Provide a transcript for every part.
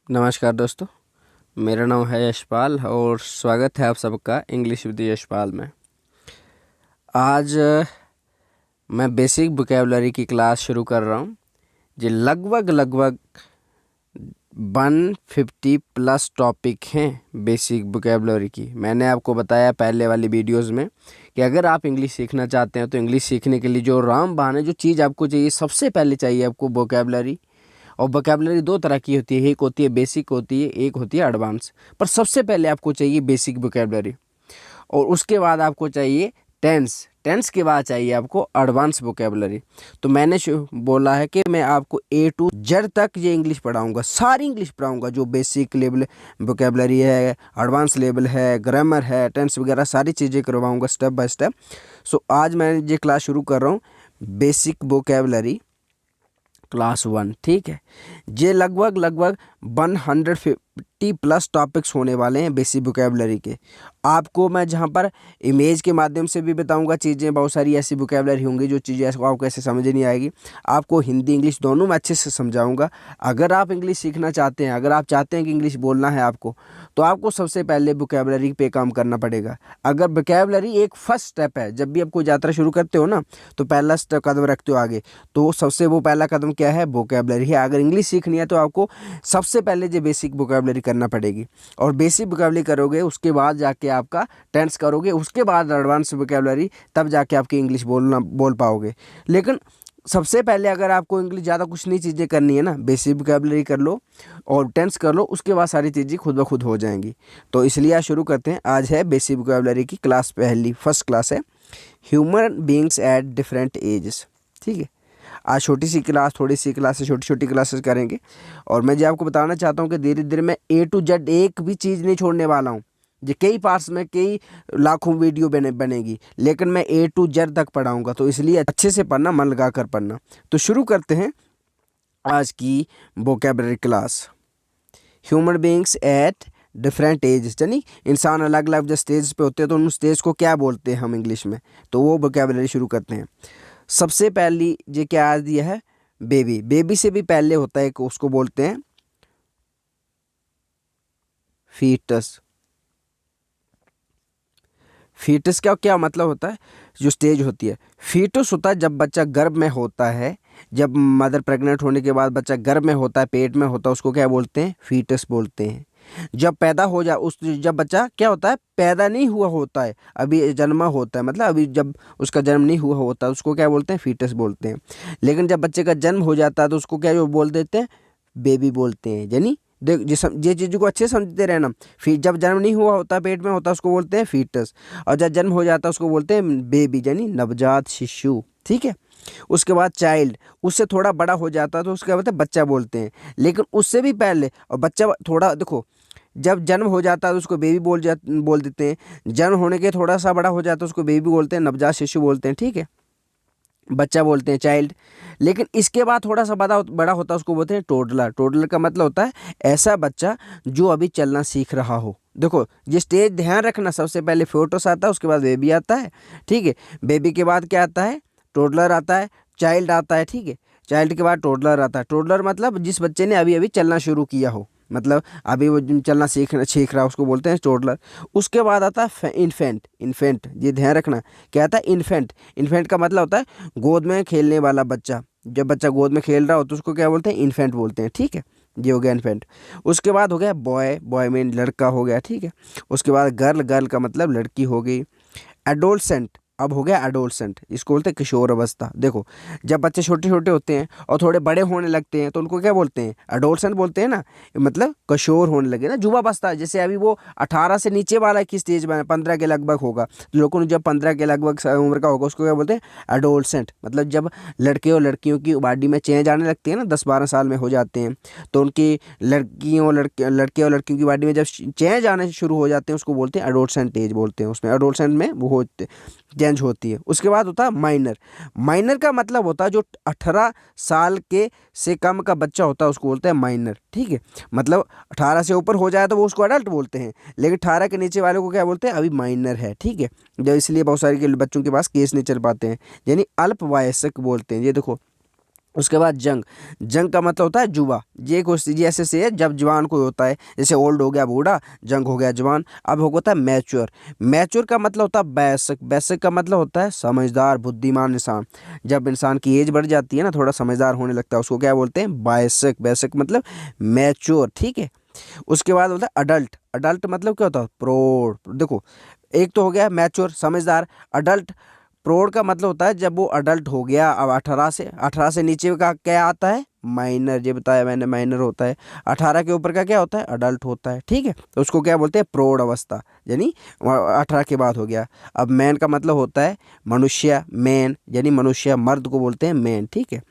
नमस्कार दोस्तों, मेरा नाम है यशपाल और स्वागत है आप सबका इंग्लिश विद यशपाल में। आज मैं बेसिक वोकैबुलरी की क्लास शुरू कर रहा हूँ। जो लगभग 150 प्लस टॉपिक हैं बेसिक वोकैबुलरी की। मैंने आपको बताया पहले वाली वीडियोस में कि अगर आप इंग्लिश सीखना चाहते हैं तो इंग्लिश सीखने के लिए जो रामबाण है, जो चीज़ आपको चाहिए, सबसे पहले चाहिए आपको वोकैबुलरी। और वोकैबुलरी दो तरह की होती है, एक होती है बेसिक होती है, एक होती है एडवांस। पर सबसे पहले आपको चाहिए बेसिक वोकैबुलरी और उसके बाद आपको चाहिए टेंस। टेंस के बाद चाहिए आपको एडवांस वोकैबुलरी। तो मैंने बोला है कि मैं आपको A to Z तक ये इंग्लिश पढ़ाऊंगा, सारी इंग्लिश पढ़ाऊंगा, जो बेसिक लेवल वोकैबुलरी है, एडवांस लेवल है, ग्रामर है, टेंस वगैरह सारी चीज़ें करवाऊंगा स्टेप बाय स्टेप। सो आज मैं ये क्लास शुरू कर रहा हूँ बेसिक वोकैबुलरी क्लास 1। ठीक है, ये लगभग 150 प्लस टॉपिक्स होने वाले हैं बेसिक वोकैबुलरी के। आपको मैं जहाँ पर इमेज के माध्यम से भी बताऊंगा चीज़ें, बहुत सारी ऐसी वोकैबुलरी होंगी जो चीज़ें आपको ऐसे समझ नहीं आएगी। आपको हिंदी इंग्लिश दोनों में अच्छे से समझाऊंगा। अगर आप इंग्लिश सीखना चाहते हैं, अगर आप चाहते हैं कि इंग्लिश बोलना है आपको, तो आपको सबसे पहले वोकैबुलरी पे काम करना पड़ेगा। अगर वोकैबुलरी एक फर्स्ट स्टेप है, जब भी आपको यात्रा शुरू करते हो ना, तो पहला स्टेप कदम रखते हो आगे, तो सबसे वो पहला कदम क्या है? वोकैबुलरी है। अगर इंग्लिश सीखनी है तो आपको सबसे पहले जो बेसिक वोकैबुलरी करना पड़ेगी, और बेसिक वोकैबुलरी करोगे उसके बाद जाके आपका टेंस करोगे, उसके बाद एडवांस वोकैबुलरी, तब जाके आपकी इंग्लिश बोल पाओगे। लेकिन सबसे पहले अगर आपको इंग्लिश ज़्यादा कुछ नहीं चीज़ें करनी है ना, बेसिक वोकैबुलरी कर लो और टेंस कर लो, उसके बाद सारी चीज़ें खुद ब खुद हो जाएंगी। तो इसलिए आज शुरू करते हैं। आज है बेसिक वोकैबुलरी की क्लास, फर्स्ट क्लास है human beings at different ages. ठीक है, आज छोटी सी क्लास, थोड़ी सी क्लासेस, छोटी छोटी क्लासेस करेंगे। और मैं जो आपको बताना चाहता हूँ कि धीरे धीरे मैं A to Z एक भी चीज़ नहीं छोड़ने वाला हूँ। ये कई पार्ट्स में कई लाखों वीडियो बनेगी, लेकिन मैं A to Z तक पढ़ाऊँगा। तो इसलिए अच्छे से पढ़ना, मन लगा कर पढ़ना। तो शुरू करते हैं आज की vocabulary class. Human beings at different age, यानी इंसान अलग अलग जो स्टेज पे होते हैं, तो उन स्टेज को क्या बोलते हैं हम इंग्लिश में, तो वो वोकैबुलरी शुरू करते हैं। सबसे पहली ये क्या आ दिया है? बेबी। बेबी से भी पहले होता है, उसको बोलते हैं फीटस। फीटस का क्या मतलब होता है? जो स्टेज होती है। फीटस होता है जब बच्चा गर्भ में होता है, जब मदर प्रेग्नेंट होने के बाद बच्चा गर्भ में होता है, पेट में होता है, उसको क्या बोलते हैं? फीटस बोलते हैं। जब पैदा हो जब बच्चा क्या होता है? पैदा नहीं हुआ होता है, अभी जन्मा होता है, मतलब अभी जब उसका जन्म नहीं हुआ होता है, उसको क्या बोलते हैं? फीटस बोलते हैं। लेकिन जब बच्चे का जन्म हो जाता है तो उसको क्या बोल देते हैं? बेबी बोलते हैं। यानी देख, ये चीज़ को अच्छे समझते रहना। फिर जब जन्म नहीं हुआ होता, पेट में होता, उसको बोलते हैं फीटस, और जब जन्म हो जाता है उसको बोलते हैं बेबी, यानी नवजात शिशु। ठीक है, उसके बाद चाइल्ड, उससे थोड़ा बड़ा हो जाता है तो उसके बाद बच्चा बोलते हैं। लेकिन उससे भी पहले, और बच्चा थोड़ा देखो, जब जन्म हो जाता है तो उसको बेबी बोल देते हैं। जन्म होने के थोड़ा सा बड़ा हो जाता है उसको बेबी बोलते हैं, नवजात शिशु बोलते हैं। ठीक है, बच्चा बोलते हैं चाइल्ड। लेकिन इसके बाद थोड़ा सा बड़ा होता है उसको बोलते हैं टोडलर। टोडलर का मतलब होता है ऐसा बच्चा जो अभी चलना सीख रहा हो। देखो ये स्टेज ध्यान रखना, सबसे पहले फोटोस आता है, उसके बाद बेबी आता है। ठीक है, बेबी के बाद क्या आता है? टोडलर आता है, चाइल्ड आता है। ठीक है, चाइल्ड के बाद टोडलर आता है। टोडलर मतलब जिस बच्चे ने अभी अभी चलना शुरू किया हो, मतलब अभी वो चलना सीख रहा है, उसको बोलते हैं टोडलर। उसके बाद आता है इन्फेंट। इन्फेंट, ये ध्यान रखना, क्या आता है? इन्फेंट। इन्फेंट का मतलब होता है गोद में खेलने वाला बच्चा। जब बच्चा गोद में खेल रहा हो तो उसको क्या बोलते हैं? इन्फेंट बोलते हैं। ठीक है, ये हो गया इन्फेंट। उसके बाद हो गया बॉय। बॉय में लड़का हो गया। ठीक है, उसके बाद गर्ल। गर्ल का मतलब लड़की हो गई। एडोलसेंट, अब हो गया एडोलसेंट, इसको बोलते हैं किशोर अवस्था। देखो जब बच्चे छोटे छोटे होते हैं और थोड़े बड़े होने लगते हैं तो उनको क्या बोलते हैं? एडोलसेंट बोलते हैं ना, मतलब किशोर होने लगे ना, युवा अवस्था। जैसे अभी वो 18 से नीचे वाला की स्टेज में 15 के लगभग होगा, लोगों ने जब 15 के लगभग उम्र का होगा उसको क्या बोलते हैं? एडोलसेंट। मतलब जब लड़के और लड़कियों की बॉडी में चेंज आने लगती है ना, 10-12 साल में हो जाते हैं, तो उनकी लड़के और लड़कियों की बॉडी में जब चेंज आने शुरू हो जाते हैं उसको बोलते हैं एडोलसेंट एज बोलते हैं। उसमें एडोलसेंट में वो होते चेंज होती है। उसके बाद होता है माइनर। माइनर का मतलब होता है जो 18 साल के से कम का बच्चा होता है उसको बोलते हैं माइनर। ठीक है, मतलब 18 से ऊपर हो जाए तो वो उसको अडल्ट बोलते हैं, लेकिन 18 के नीचे वाले को क्या बोलते हैं? अभी माइनर है। ठीक है, जो इसलिए बहुत सारे के बच्चों के पास केस नहीं चल पाते हैं, यानी अल्पवयस्क बोलते हैं। ये देखो उसके बाद जंग। जंग का मतलब होता है जुबा। ये क्वेश्चन ऐसे से है जब जवान कोई होता है, जैसे ओल्ड हो गया बूढ़ा, जंग हो गया जवान। अब होता है मैच्योर। मैच्योर का मतलब होता है बैसिक। बैसिक का मतलब होता है समझदार, बुद्धिमान इंसान। जब इंसान की एज बढ़ जाती है ना, थोड़ा समझदार होने लगता है, उसको क्या बोलते हैं? बायसिक। बैसिक मतलब मैच्योर, ठीक है। उसके बाद होता है अडल्ट। अडल्ट मतलब क्या होता है? प्रौढ़। देखो, एक तो हो गया मैच्योर समझदार। अडल्ट, प्रौढ़ का मतलब होता है जब वो अडल्ट हो गया। अब 18 से नीचे का क्या आता है? माइनर। ये बताया मैंने, माइनर होता है। 18 के ऊपर का क्या होता है? अडल्ट होता है, ठीक है। तो उसको क्या बोलते हैं? प्रौढ़ अवस्था, यानी 18 के बाद हो गया। अब मैन का मतलब होता है मनुष्य। मैन यानी मनुष्य, मर्द को बोलते हैं मैन, ठीक है।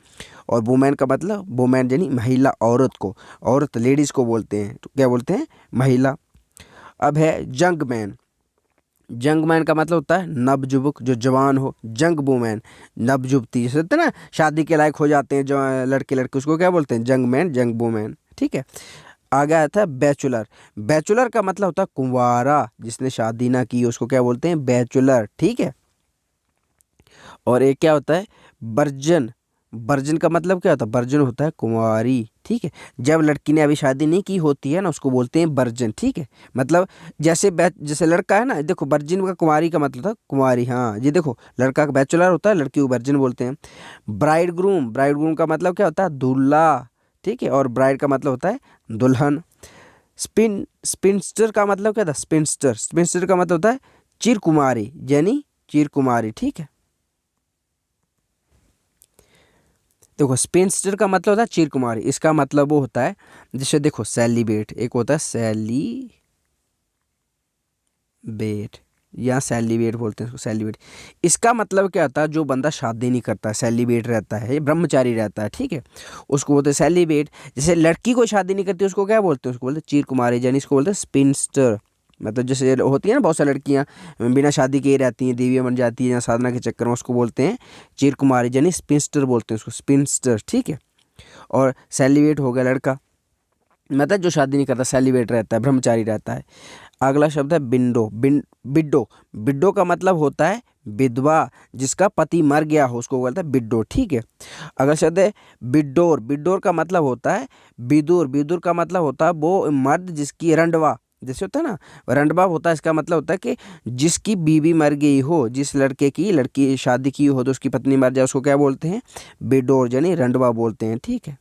और वुमेन का मतलब, वुमेन यानी महिला, औरत को। औरत लेडीज को बोलते हैं, तो क्या बोलते हैं? महिला। अब है जंग मैन। जंग मैन का मतलब होता है नवजुवक, जो जवान हो। जंग वुमेन, नवजुवती, जैसे होता है ना शादी के लायक हो जाते हैं जो लड़के लड़के, उसको क्या बोलते हैं? जंग मैन, जंग वुमेन, ठीक है। आगे आता है बैचुलर। बैचुलर का मतलब होता है कुंवारा, जिसने शादी ना की उसको क्या बोलते हैं? बैचुलर, ठीक है। और एक क्या होता है? वर्जन। वर्जन का मतलब क्या होता है? वर्जन होता है कुंवारी, ठीक है। जब लड़की ने अभी शादी नहीं की होती है ना, उसको बोलते हैं वर्जन, ठीक है। मतलब जैसे लड़का है ना, देखो वर्जिन का कुंवारी का मतलब था कुंवारी, हाँ। ये देखो, लड़का का बैचलर होता है, लड़की को वर्जिन बोलते हैं। Bride groom. ब्राइड ग्रूम का मतलब क्या होता है? दूल्हा, ठीक है। और ब्राइड का मतलब होता है दुल्हन। स्पिनस्टर का मतलब क्या था? स्पिनस्टर। स्पिनस्टर का मतलब होता है चिर कुमारी, यानी चिर कुमारी, ठीक है। देखो, स्पिनस्टर का मतलब होता है चिर कुमारी। इसका मतलब वो होता है, जैसे देखो सेलिब्रेट, एक होता है सेलिब्रेट, या सेलिब्रेट बोलते हैं इसको, सेलिब्रेट। इसका मतलब क्या होता है? जो बंदा शादी नहीं करता, सेलिब्रेट रहता है, ब्रह्मचारी रहता है, ठीक है, उसको बोलते हैं सेलिब्रेट। जैसे लड़की को शादी नहीं करती, उसको क्या बोलते हैं? उसको बोलते हैं चिर कुमारी, यानी इसको बोलते हैं स्पिनस्टर। मतलब जैसे होती है ना बहुत सारी लड़कियां बिना शादी के ही रहती हैं, देवियां बन जाती हैं या साधना के चक्कर में, उसको बोलते हैं चिर कुमारी, यानी स्पिनस्टर बोलते हैं उसको, स्पिनस्टर, ठीक है। और सेलिब्रेट हो गया लड़का, मतलब जो शादी नहीं करता, सेलिब्रेट रहता है, ब्रह्मचारी रहता है। अगला शब्द है बिंडो। बिड्डो। बिड्डो का मतलब होता है विधवा, जिसका पति मर गया हो, उसको बोलता है बिड्डो, ठीक है। अगला शब्द है बिड्डोर। बिड्डोर का मतलब होता है विदुर। विदुर का मतलब होता है वो मर्द जिसकी रंडवा, जैसे होता है ना रंडवा होता है, इसका मतलब होता है कि जिसकी बीवी मर गई हो, जिस लड़के की लड़की शादी की हो तो उसकी पत्नी मर जाए, उसको क्या बोलते हैं? बिडोर, यानी रंडवा बोलते हैं, ठीक है।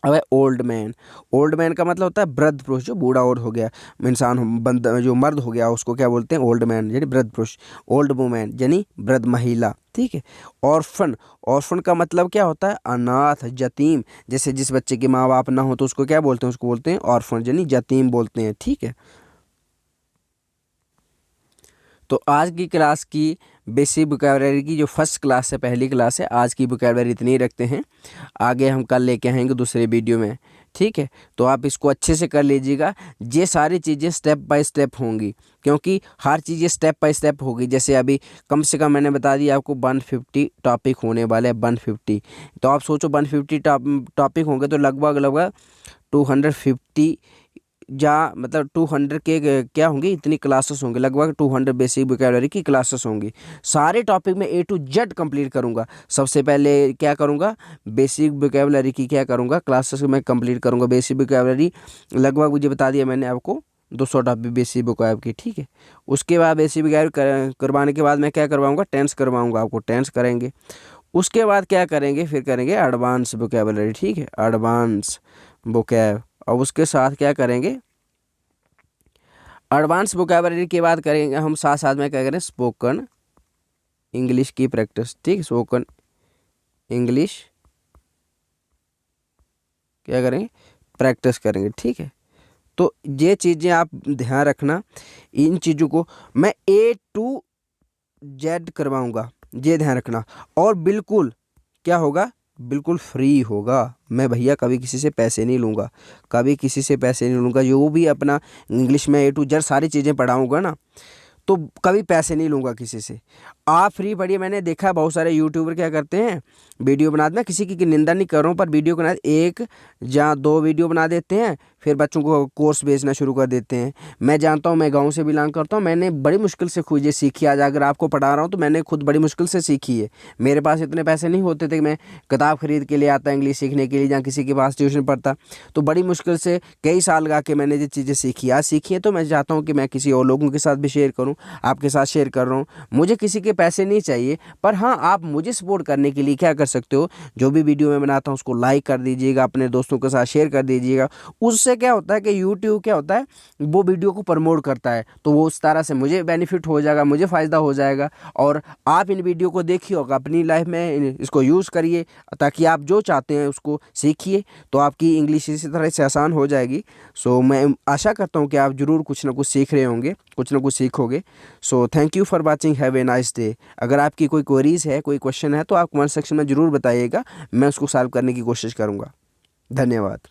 अब है ओल्ड मैन। ओल्ड मैन का मतलब होता है वृद्ध पुरुष, जो बूढ़ा और हो गया इंसान, बंदा जो मर्द हो गया, उसको क्या बोलते हैं? ओल्ड मैन, यानी वृद्ध पुरुष। ओल्ड वुमेन यानी वृद्ध महिला, ठीक है। ऑर्फन। ऑर्फन का मतलब क्या होता है? अनाथ, यतीम। जैसे जिस बच्चे के माँ बाप ना हो तो उसको क्या बोलते हैं? उसको बोलते हैं ऑर्फन, यानी यतीम बोलते हैं, ठीक है। तो आज की क्लास की बेसिक वोकैबुलरी की जो फर्स्ट क्लास है, पहली क्लास है, आज की वोकैबुलरी इतनी ही रखते हैं। आगे हम कल लेके आएंगे दूसरे वीडियो में, ठीक है। तो आप इसको अच्छे से कर लीजिएगा। ये सारी चीज़ें स्टेप बाय स्टेप होंगी, क्योंकि हर चीज़ें स्टेप बाय स्टेप होगी। जैसे अभी कम से कम मैंने बता दिया आपको 150 टॉपिक होने वाले हैं, 150। तो आप सोचो 150 टॉपिक होंगे तो लगभग लगभग 250, या मतलब 200 के क्या होंगी, इतनी क्लासेस होंगी, लगभग 200 बेसिक वोकैबुलरी की क्लासेस होंगी। सारे टॉपिक में A to Z कंप्लीट करूंगा। सबसे पहले क्या करूंगा? बेसिक वोकैबुलरी की क्या करूंगा? क्लासेस में कंप्लीट करूंगा। बेसिक वोकैबुलरी लगभग मुझे बता दिया मैंने आपको 200 टॉपिक बेसिक वोकैब की, ठीक है। उसके बाद बेसिक वोकैब करवाने के बाद मैं क्या करवाऊँगा? टेंस करवाऊँगा आपको, टेंस करेंगे। उसके बाद क्या करेंगे? फिर करेंगे एडवांस वोकैबुलरी, ठीक है, एडवांस वोकैब। और उसके साथ क्या करेंगे? एडवांस वोकैबुलरी के बाद करेंगे हम साथ साथ में क्या करें? स्पोकन इंग्लिश की प्रैक्टिस, ठीक है। स्पोकन इंग्लिश क्या करेंगे? प्रैक्टिस करेंगे, ठीक है। तो ये चीज़ें आप ध्यान रखना, इन चीज़ों को मैं A to Z करवाऊंगा, ये ध्यान रखना। और बिल्कुल क्या होगा? बिल्कुल फ्री होगा। मैं भैया कभी किसी से पैसे नहीं लूँगा, कभी किसी से पैसे नहीं लूँगा। जो भी अपना इंग्लिश में A to Z सारी चीज़ें पढ़ाऊँगा ना, तो कभी पैसे नहीं लूँगा किसी से। आप फ्री पढ़िए। मैंने देखा बहुत सारे यूट्यूबर क्या करते हैं, वीडियो बना देना, किसी की निंदा नहीं कर रहा हूँ, पर वीडियो बना एक या दो वीडियो बना देते हैं, फिर बच्चों को कोर्स बेचना शुरू कर देते हैं। मैं जानता हूँ, मैं गाँव से बिलोंग करता हूँ, मैंने बड़ी मुश्किल से खुद ये सीखी। आज अगर आपको पढ़ा रहा हूँ तो मैंने खुद बड़ी मुश्किल से सीखी है। मेरे पास इतने पैसे नहीं होते थे कि मैं किताब खरीद के ले आता इंग्लिश सीखने के लिए या किसी के पास ट्यूशन पढ़ता। तो बड़ी मुश्किल से कई साल लगा के मैंने ये चीज़ें सीखी, आज सीखी है। तो मैं चाहता हूँ कि मैं किसी और लोगों के साथ भी शेयर करूँ, आपके साथ शेयर कर रहा हूँ। मुझे किसी के पैसे नहीं चाहिए, पर हाँ, आप मुझे सपोर्ट करने के लिए क्या कर सकते हो, जो भी वीडियो मैं बनाता हूँ उसको लाइक कर दीजिएगा, अपने दोस्तों के साथ शेयर कर दीजिएगा। उससे क्या होता है कि यूट्यूब क्या होता है, वो वीडियो को प्रमोट करता है, तो वो उस तरह से मुझे बेनिफिट हो जाएगा, मुझे फ़ायदा हो जाएगा। और आप इन वीडियो को देखिए और अपनी लाइफ में इसको यूज़ करिए, ताकि आप जो चाहते हैं उसको सीखिए, तो आपकी इंग्लिश इसी तरह से आसान हो जाएगी। सो मैं आशा करता हूँ कि आप ज़रूर कुछ ना कुछ सीख रहे होंगे, कुछ ना कुछ सीखोगे। So thank you for watching, have a nice day. अगर आपकी कोई क्वेरीज है, कोई क्वेश्चन है, तो आप कमेंट सेक्शन में ज़रूर बताइएगा, मैं उसको सॉल्व करने की कोशिश करूँगा। धन्यवाद।